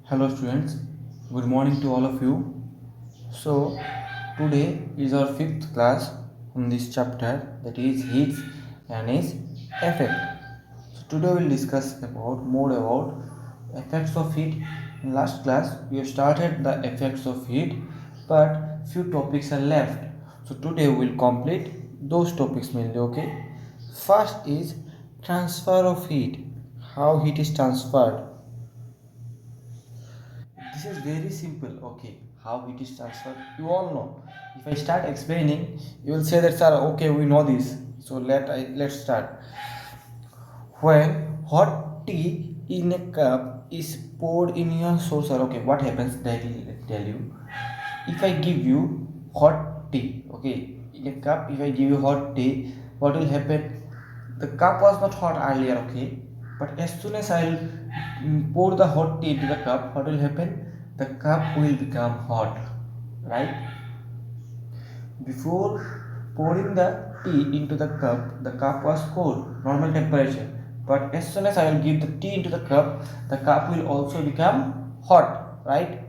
Hello students, good morning to all of you. So today is our fifth class on this chapter, that is heat and its effect. So today we will discuss about more about effects of heat. In last class we have started the effects of heat, but few topics are left. So today we will complete those topics mainly. Okay. First is transfer of heat. How heat is transferred. This is very simple. Okay, how it is transferred you all know. If I start explaining, you will say that sir, okay, we know this. So let's start. When hot tea in a cup is poured in your saucer, okay, what happens, that will tell you. If I give you hot tea, okay, in a cup, if I give you hot tea, what will happen? The cup was not hot earlier, okay, but as soon as I'll pour the hot tea into the cup, what will happen? The cup will become hot, right? Before pouring the tea into the cup was cold, normal temperature. But as soon as I will give the tea into the cup will also become hot, right?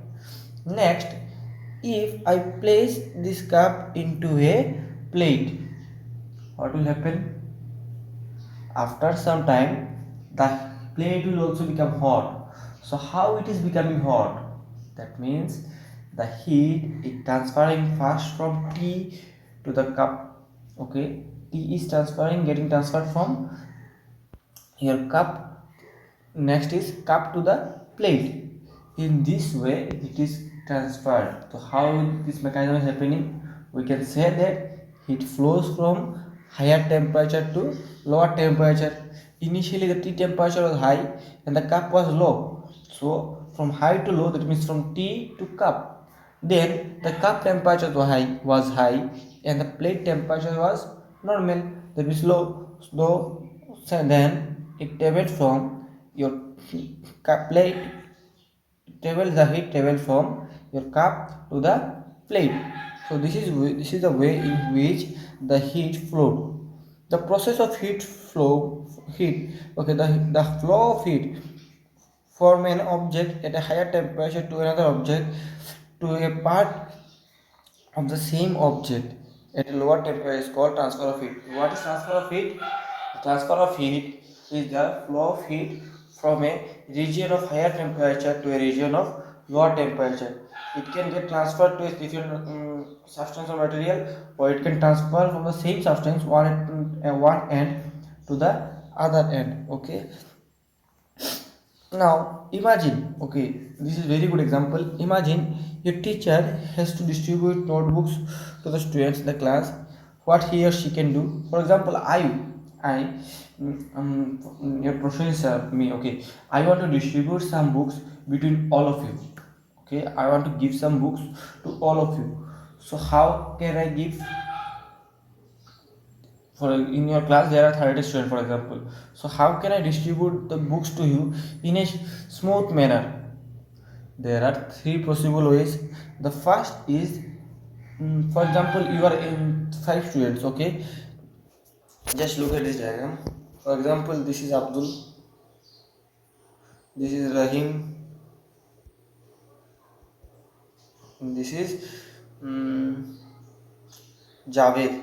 Next, if I place this cup into a plate, what will happen? After some time, the plate will also become hot. So how it is becoming hot? That means the heat is transferring fast from tea to the cup. Okay, tea is transferring, getting transferred from your cup. Next is cup to the plate. In this way it is transferred. So how this mechanism is happening? We can say that heat flows from higher temperature to lower temperature. Initially the tea temperature was high and the cup was low. So from high to low, that means from tea to cup. Then the cup temperature was high and the plate temperature was normal, that means low. So then it travels from your cup plate, travels the heat travels from your cup to the plate. So this is the way in which the heat flowed. The process of heat, okay, the flow of heat from an object at a higher temperature to another object to a part of the same object at a lower temperature is called transfer of heat. What is transfer of heat? Transfer of heat is the flow of heat from a region of higher temperature to a region of lower temperature. It can get transferred to a different substance or material, or it can transfer from the same substance one end to the other end. Okay. Now imagine, okay, this is very good example. Imagine your teacher has to distribute notebooks to the students in the class. What he or she can do? For example, your professor, me, okay, I want to distribute some books between all of you. Okay, I want to give some books to all of you. So how can I give? For in your class there are 30 students, for example. So how can I distribute the books to you in a smooth manner? There are three possible ways. The first is, for example, you are in five students, okay. Just look at this diagram. For example, this is Abdul, this is Rahim, and this is Javed.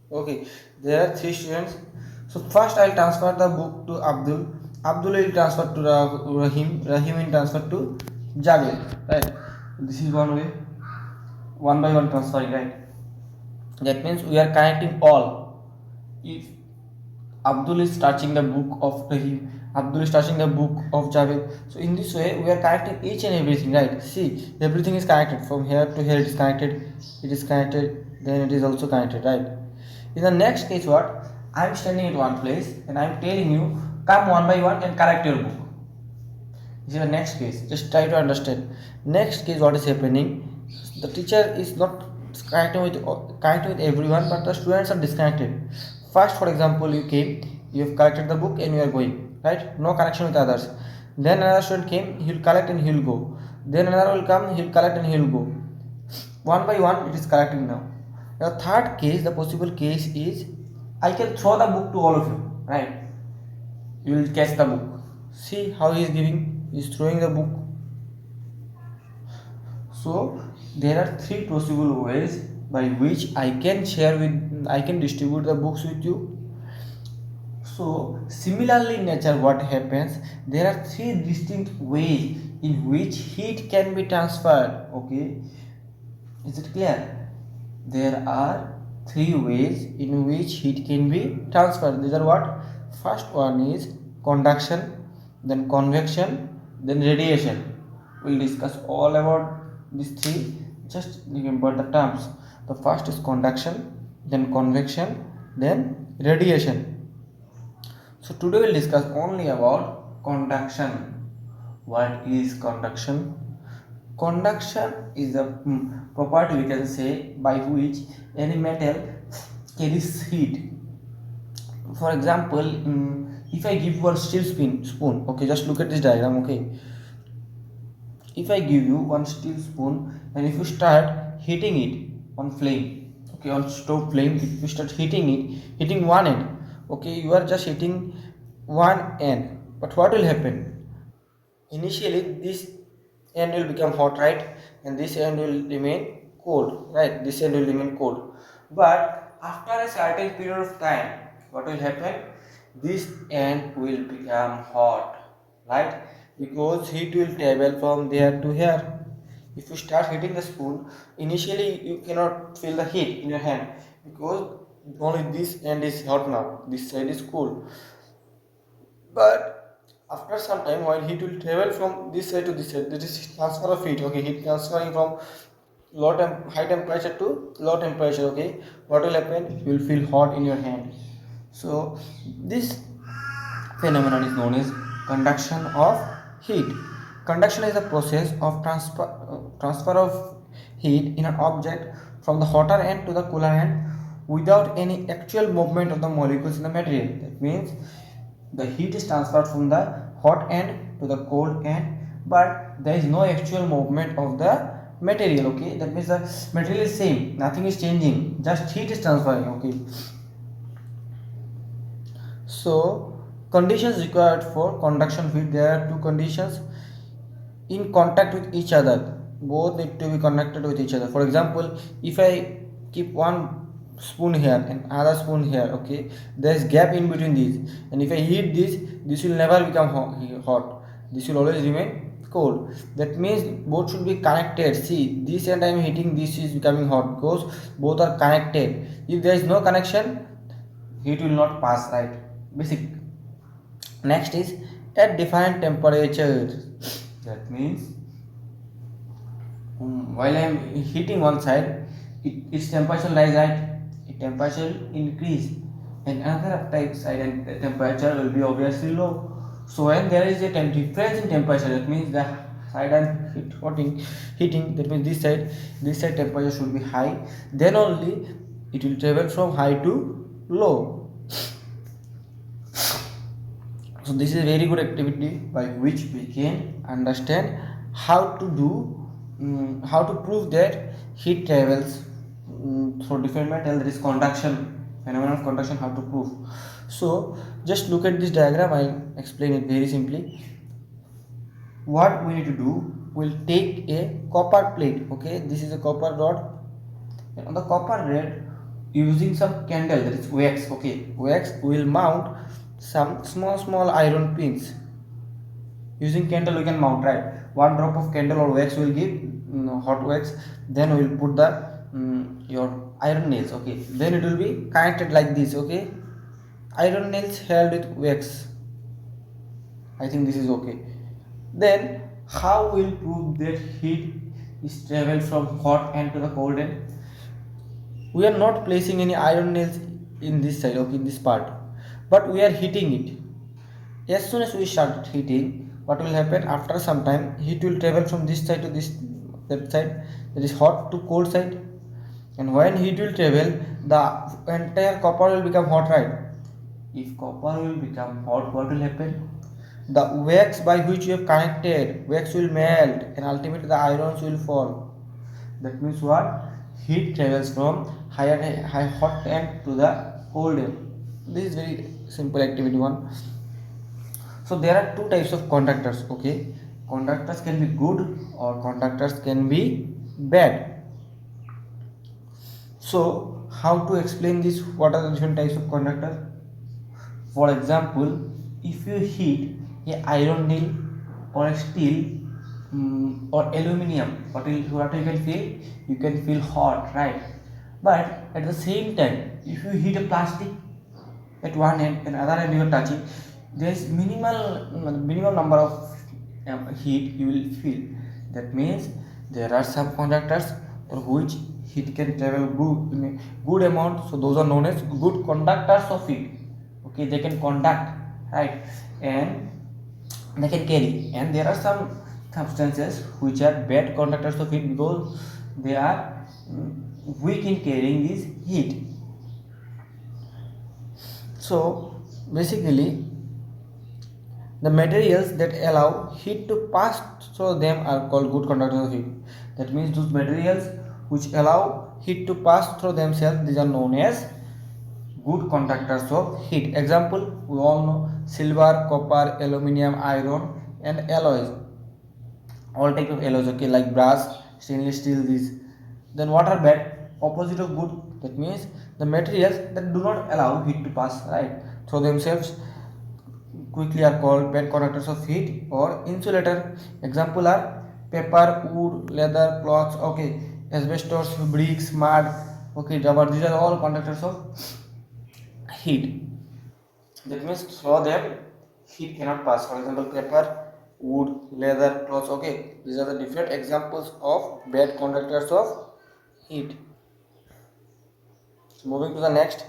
Okay, there are three students. So first I'll transfer the book to Abdul. Abdul will transfer to Rahim. Rahim will transfer to Javed. Right. This is one way. One by one transferring. Right. That means we are connecting all. If Abdul is touching the book of Rahim, Abdul is touching the book of Javed. So in this way we are connecting each and everything. Right. See, everything is connected. From here to here it is connected. It is connected. Then it is also connected. Right. In the next case, what? I am standing at one place and I am telling you, come one by one and collect your book. This is the next case. Just try to understand. Next case, what is happening? The teacher is not connecting with everyone, but the students are disconnected. First, for example, you came, you have collected the book and you are going, right? No connection with others. Then another student came, he will collect and he will go. Then another will come, he will collect and he will go. One by one, it is collecting now. The third case, the possible case is, I can throw the book to all of you, right? You will catch the book. See how he is giving. is throwing the book. So there are three possible ways by which I can distribute the books with you. So similarly in nature, what happens, there are three distinct ways in which heat can be transferred. Okay, is it clear? There are three ways in which heat can be transferred. These are what? First one is conduction, then convection, then radiation. We'll discuss all about these three. Just remember the terms. The first is conduction, then convection, then radiation. So today we'll discuss only about conduction. What is conduction? Conduction is a property, we can say, by which any metal carries heat. For example, if I give you a steel spoon, okay, just look at this diagram, okay. If I give you one steel spoon and if you start heating it on flame, okay, on stove flame, if you start hitting one end, okay, you are just hitting one end, but what will happen? Initially, this end will become hot, right, and this end will remain cold, right, this end will remain cold. But after a certain period of time, what will happen? This end will become hot, right, because heat will travel from there to here. If you start hitting the spoon, initially you cannot feel the heat in your hand because only this end is hot now, this side is cool. But after some time, while heat will travel from this side to this side, there is transfer of heat, okay, heat transferring from high temperature to low temperature, okay, what will happen? You will feel hot in your hand. So this phenomenon is known as conduction of heat. Conduction is the process of transfer of heat in an object from the hotter end to the cooler end without any actual movement of the molecules in the material. That means the heat is transferred from the hot end to the cold end, but there is no actual movement of the material, okay. That means the material is same, nothing is changing, just heat is transferring, okay. So conditions required for conduction of heat, there are two conditions: in contact with each other, both need to be connected with each other. For example, if I keep one spoon here and another spoon here, okay, there is gap in between these, and if I heat this will never become hot, this will always remain cold. That means both should be connected. See, this end I am heating, this is becoming hot because both are connected. If there is no connection, heat will not pass, right? Basic. Next is at different temperatures. That means while I am heating one side, its temperature rise, right, its temperature will increase, and another side and the temperature will be obviously low. So when there is a difference in temperature, that means the side I am heating, that means this side temperature should be high, then only it will travel from high to low. So this is a very good activity by which we can understand how to prove that heat travels through different metal. There is conduction, phenomenon of conduction, how to prove. So just look at this diagram, I explain it very simply. What we need to do, we'll take a copper plate, okay, this is a copper rod, and on the copper rod, using some candle, that is wax, okay, wax, we will mount some small iron pins. Using candle we can mount, right, one drop of candle or wax will give hot wax, then we will put the your iron nails, okay, then it will be connected like this, okay, iron nails held with wax. I think this is okay. Then how will prove that heat is travel from hot end to the cold end? We are not placing any iron nails in this side, okay, in this part, but we are heating it. As soon as we start heating, what will happen? After some time, heat will travel from this side to that side, that is hot to cold side, and when heat will travel, the entire copper will become hot, right? If copper will become hot, what will happen? The wax by which you have connected, wax will melt, and ultimately the irons will fall. That means what? Heat travels from high hot end to the cold end. This is very simple activity one. So there are two types of conductors. Okay, conductors can be good or conductors can be bad. So how to explain this? What are the different types of conductor? For example, if you heat a iron nail or a steel or aluminium, what you can feel? You can feel hot, right? But at the same time, if you heat a plastic at one end and other end you are touching, there is minimal number of heat you will feel. That means there are some conductors for which heat can travel good in a good amount, so those are known as good conductors of heat. Okay, they can conduct, right? And they can carry. And there are some substances which are bad conductors of heat because they are weak in carrying this heat. So basically, the materials that allow heat to pass through them are called good conductors of heat. That means those materials which allow heat to pass through themselves, these are known as good conductors of heat. Example, we all know silver, copper, aluminium, iron, and alloys. All type of alloys, okay, like brass, stainless steel, these. Then what are bad? Opposite of good. That means the materials that do not allow heat to pass right through themselves quickly are called bad conductors of heat or insulator. Example are paper, wood, leather, cloths, okay, asbestos, bricks, mud, okay, rubber. These are all conductors of heat. That means through them heat cannot pass. For example, paper, wood, leather, clothes. Okay, these are the different examples of bad conductors of heat. So moving to the next.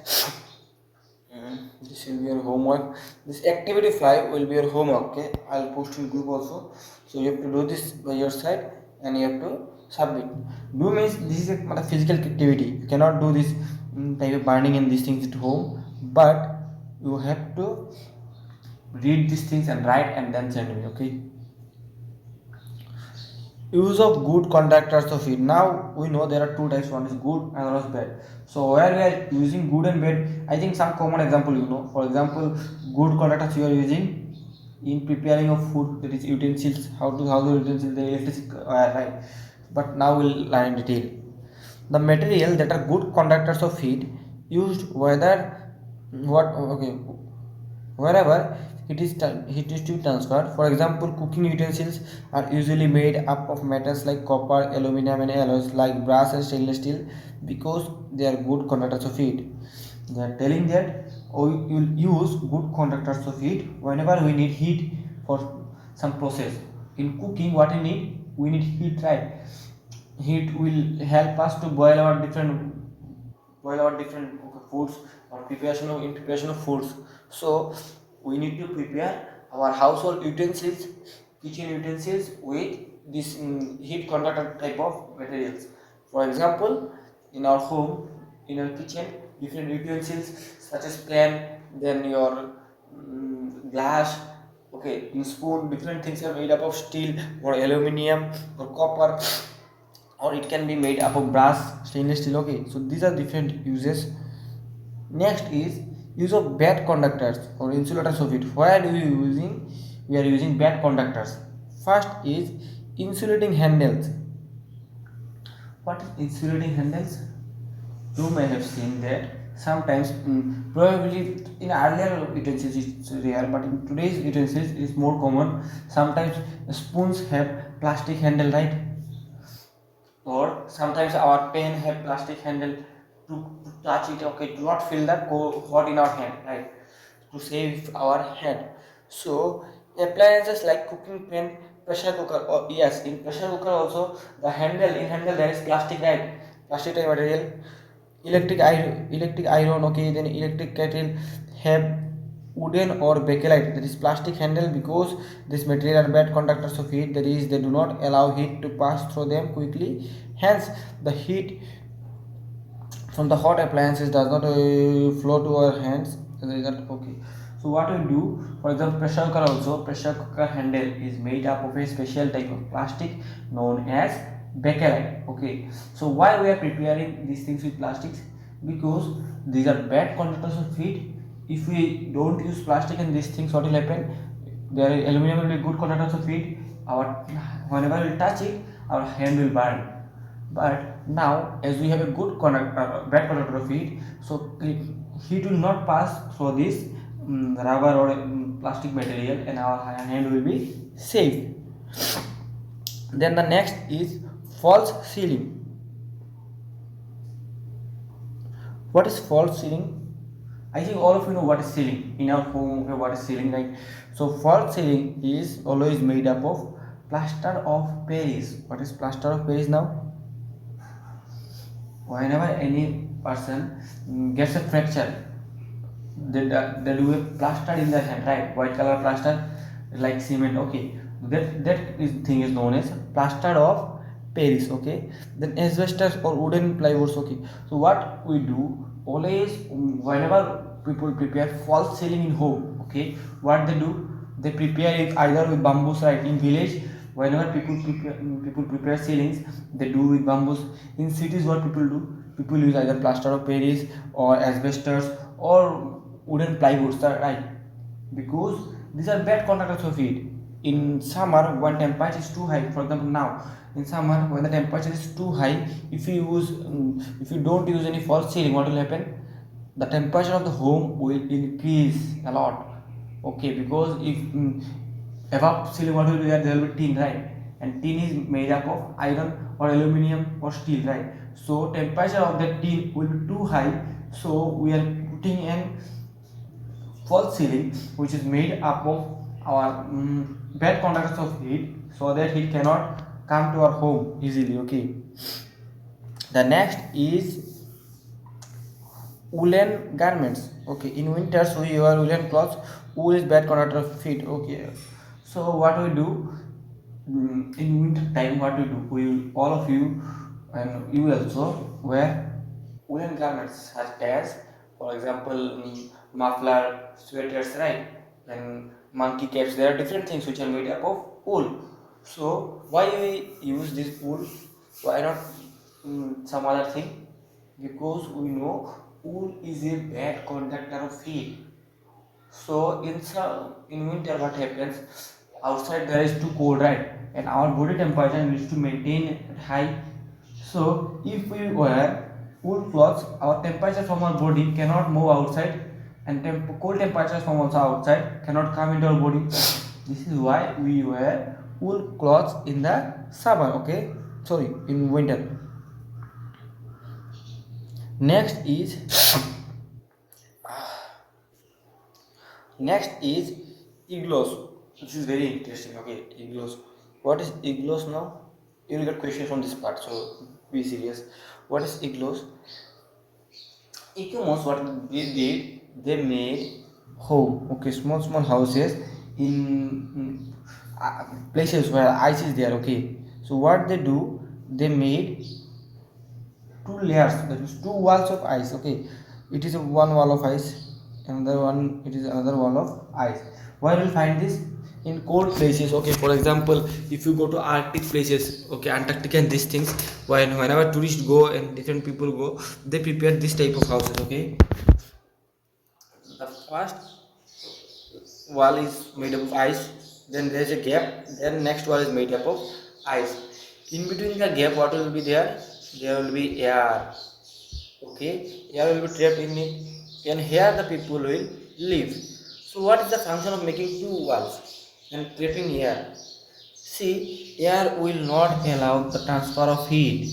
This will be your homework. This activity 5 will be your homework. Okay, I'll post in group also. So you have to do this by your side and you have to submit. Do means this is a physical activity. You cannot do this type of binding and these things at home, but you have to read these things and write and then send me. Okay. Use of good conductors of heat. Now we know there are two types. One is good and one is bad. So where we are using good and bad, I think some common example you know. For example, good conductors you are using in preparing of food, that is utensils. How the utensils the electric right. But now we'll learn in detail. The material that are good conductors of heat used whether what okay wherever heat is to transfer. For example, cooking utensils are usually made up of metals like copper, aluminum, and alloys like brass and stainless steel because they are good conductors of heat. They are telling that we will use good conductors of heat whenever we need heat for some process. In cooking, what we need heat, right? Heat will help us to boil our different foods or preparation of foods. So we need to prepare our household utensils, kitchen utensils with this heat conductor type of materials. For example, in our home, in our kitchen, different utensils such as pan, then your glass, okay, in spoon, different things are made up of steel or aluminium or copper, or it can be made up of brass, stainless steel. Okay, so these are different uses. Next is use of bad conductors or insulators of it. Why do you using? We are using bad conductors. First is insulating handles. What is insulating handles? You may have seen that sometimes, probably in earlier utensils it's rare, but in today's utensils it is more common. Sometimes spoons have plastic handle, right? Or sometimes our pen have plastic handle to touch it. Okay, do not feel that hot in our hand, right? To save our hand. So appliances like cooking pan, pressure cooker, or yes, in pressure cooker also the handle, in handle there is plastic, right? Plastic type material. Electric iron, okay, then electric kettle have wooden or bakelite, that is plastic handle, because this material are bad conductors of heat, that is they do not allow heat to pass through them quickly, hence the heat from the hot appliances does not flow to our hands. Okay, so what we do, for example, pressure cooker also, pressure cooker handle is made up of a special type of plastic known as bakelite. Okay, so why we are preparing these things with plastics? Because these are bad conductors of heat. If we don't use plastic and these things, what will happen? There aluminum will be good conductor of heat. Our whenever we touch it, our hand will burn. But now, as we have a good conductor, bad conductor of heat, so heat will not pass through this rubber or plastic material, and our hand will be safe. Then the next is false ceiling. What is false ceiling? I think all of you know what is ceiling in our home. Okay, what is ceiling, right? So false ceiling is always made up of plaster of Paris. What is plaster of Paris now? Whenever any person gets a fracture, they do a plaster in their hand, right? White color plaster like cement. Okay, thing is known as plaster of Paris. Okay, then asbestos or wooden plywood. Okay, so what we do always whenever people prepare false ceiling in home, okay, what they do, they prepare it either with bamboos, right? In village, whenever people prepare ceilings, they do with bamboos. In cities, what people do, people use either plaster of Paris or asbestos or wooden plywoods, right? Because these are bad conductors of heat. In summer, when temperature is too high, for example, now in summer when the temperature is too high, if you don't use any false ceiling, what will happen? The temperature of the home will increase a lot. Okay, because if above ceiling, what will be there? There will be tin, right? And tin is made up of iron or aluminum or steel, right? So temperature of the tin will be too high. So we are putting in false ceiling, which is made up of our bad conductors of heat, so that heat cannot come to our home easily. Okay, the next is woolen garments. Okay, in winters we wear woolen clothes. Wool is bad conductor of heat. Okay, so what we do in winter time, what we do, we all of you and you also wear woolen garments such as, for example, muffler, sweaters, right? And monkey caps. There are different things which are made up of wool. So why we use this wool? Why not some other thing? Because we know wool is a bad conductor of heat. So in winter, what happens? Outside there is too cold, right? And our body temperature needs to maintain high. So if we wear wool clothes, our temperature from our body cannot move outside, and cold temperatures from also outside cannot come into our body. This is why we wear wool clothes in the summer. Okay, sorry, in winter. Next is Next is igloos. This is very interesting. Okay, igloos. What is igloos now? You will get questions from this part, so be serious. What is igloos? Ecomos, what they did, they made home. Okay, small houses in places where ice is there. Okay, so what they do, they made two layers, that is two walls of ice. Okay, it is a one wall of ice, another one, it is another wall of ice. Where will find this? In cold places. Okay, for example, if you go to Arctic places, okay, Antarctica and these things, whenever tourists go and different people go, they prepare this type of houses. Okay, the first wall is made up of ice, then there is a gap, then next wall is made up of ice. In between the gap, what will be there? There will be air. Okay, air will be trapped in it, and here the people will live. So what is the function of making two walls and trapping air? See, air will not allow the transfer of heat.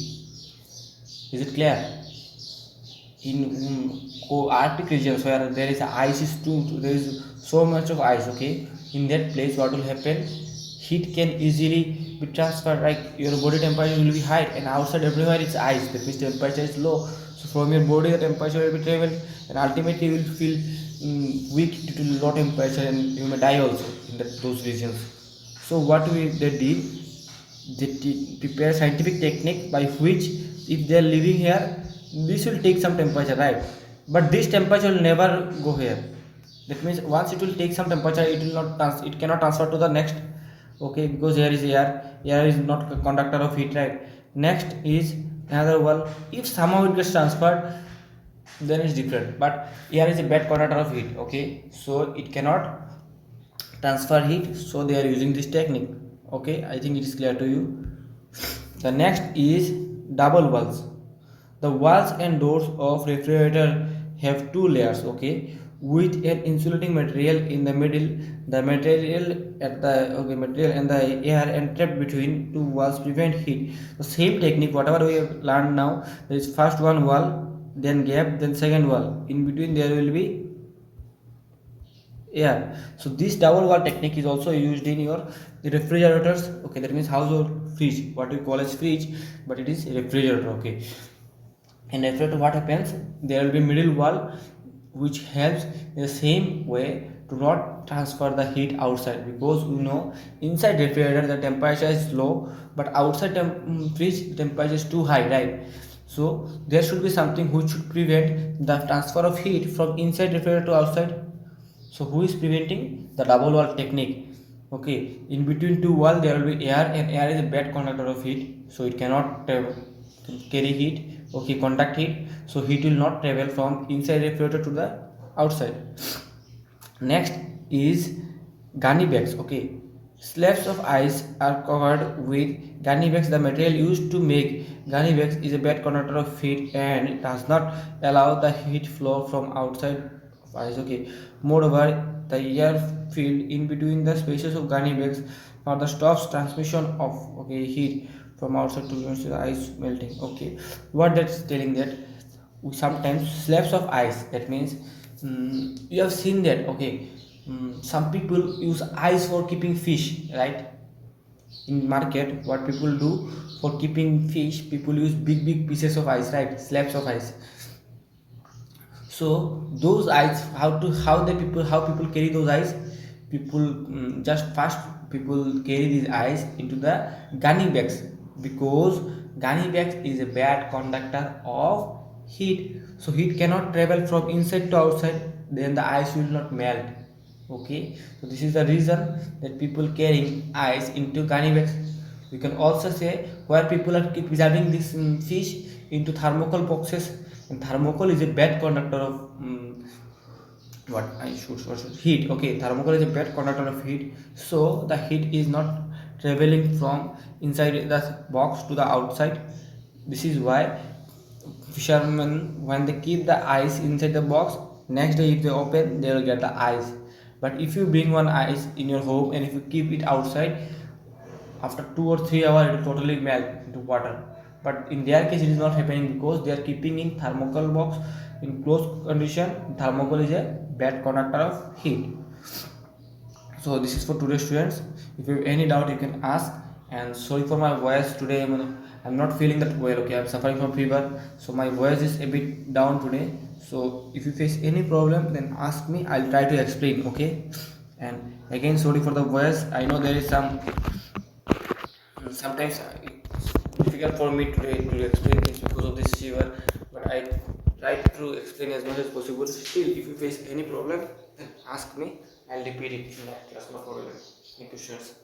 Is it clear? In Arctic regions where there is ice is too, there is so much of ice. Okay, in that place, what will happen? Heat can easily be transferred. Like your body temperature will be high, and outside everywhere it's ice. That means temperature is low. So from your body, the temperature will be travel, and ultimately you will feel weak due to low temperature, and you may die also in those regions. So what they did, they prepare scientific technique by which, if they are living here, this will take some temperature, right? But this temperature will never go here. That means once it will take some temperature, it will not it cannot transfer to the next. Okay, because here is air is not a conductor of heat, right? Next is another wall. If somehow it gets transferred, then it's different, but air is a bad conductor of heat. Okay, so it cannot transfer heat, so they are using this technique. Okay, I think it is clear to you. The next is double walls. The walls and doors of refrigerator have two layers, okay, with an insulating material in the middle. The material at the material and the air entrapped between two walls prevent heat. The same technique whatever we have learned now, there is first one wall, then gap, then second wall, in between there will be air. So this double wall technique is also used in your refrigerators. Okay, that means household fridge, what we call as fridge, but it is refrigerator. Okay, in refrigerator what happens, there will be middle wall which helps in the same way to not transfer the heat outside, because we know inside refrigerator the temperature is low, but outside fridge temperature is too high, right? So there should be something which should prevent the transfer of heat from inside refrigerator to outside. So who is preventing? The double wall technique. Okay, in between two wall there will be air, and air is a bad conductor of heat, so it cannot carry heat. Okay, conduct heat, so heat will not travel from inside refrigerator to the outside. Next is gunny bags. Okay, slabs of ice are covered with gunny bags. The material used to make gunny bags is a bad conductor of heat and does not allow the heat flow from outside of ice. Okay, moreover, the air filled in between the spaces of gunny bags for the stops transmission of heat from outside to inside the ice melting. Okay, what that's telling that we sometimes slabs of ice, that means you have seen that. Okay, some people use ice for keeping fish, right? In market what people do for keeping fish, people use big pieces of ice, right? Slabs of ice. So those ice, how people carry those ice, people just first people carry these ice into the gunny bags, because gunny bags is a bad conductor of heat, so heat cannot travel from inside to outside, then the ice will not melt. Okay, so this is the reason that people carrying ice into gunny bags. We can also say where people are keep preserving this fish into thermocol boxes, and thermocol is a bad conductor of heat. Okay, thermocol is a bad conductor of heat, so the heat is not traveling from inside the box to the outside. This is why fishermen, when they keep the ice inside the box, next day if they open they will get the ice. But if you bring one ice in your home and if you keep it outside, after 2 or 3 hours it will totally melt into water. But in their case it is not happening, because they are keeping in thermocol box in closed condition. Thermocol is a bad conductor of heat. So this is for today's students. If you have any doubt you can ask. And sorry for my voice today, I'm not feeling that well. Okay, I'm suffering from fever, so my voice is a bit down today. So if you face any problem then ask me, I'll try to explain. Okay, and again sorry for the voice. I know there is sometimes it's difficult for me today to explain this because of this fever, but I try to explain as much as possible. Still, if you face any problem then ask me, I'll repeat it in that class, no problem. Any questions?